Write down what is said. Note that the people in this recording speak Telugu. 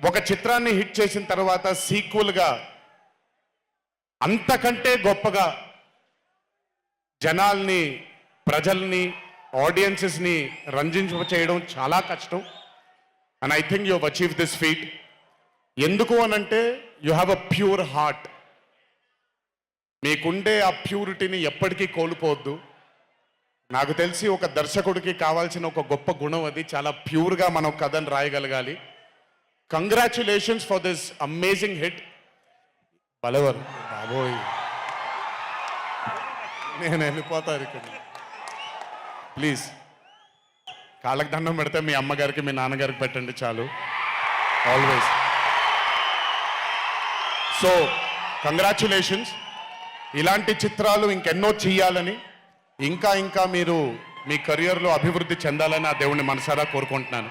ఒక చిత్రాన్ని హిట్ చేసిన తర్వాత సీక్వెల్గా అంతకంటే గొప్పగా జనాల్ని, ప్రజల్ని, ఆడియన్సెస్ని రంజింపచేయడం చాలా కష్టం. And I think you have achieve this feat. ఎందుకు అనంటే you have a pure heart. మీకుండే ఆ ప్యూరిటీని ఎప్పటికీ కోల్పోవద్దు. నాకు తెలిసి ఒక దర్శకుడికి కావాల్సిన ఒక గొప్ప గుణం అది. చాలా ప్యూర్గా మనం కథను రాయగలగాలి. Congratulations for this amazing hit. బలవర్ బాబోయ్, నేను వెళ్ళిపోతాను ఇక్కడ. ప్లీజ్ కాళ్ళకి దండం పెడితే మీ అమ్మగారికి, మీ నాన్నగారికి పెట్టండి చాలు. ఆల్వేస్. So congratulations. ఇలాంటి చిత్రాలు ఇంకెన్నో చెయ్యాలని, ఇంకా మీరు మీ కెరియర్లో అభివృద్ధి చెందాలని ఆ దేవుణ్ణి మనసారా కోరుకుంటున్నాను.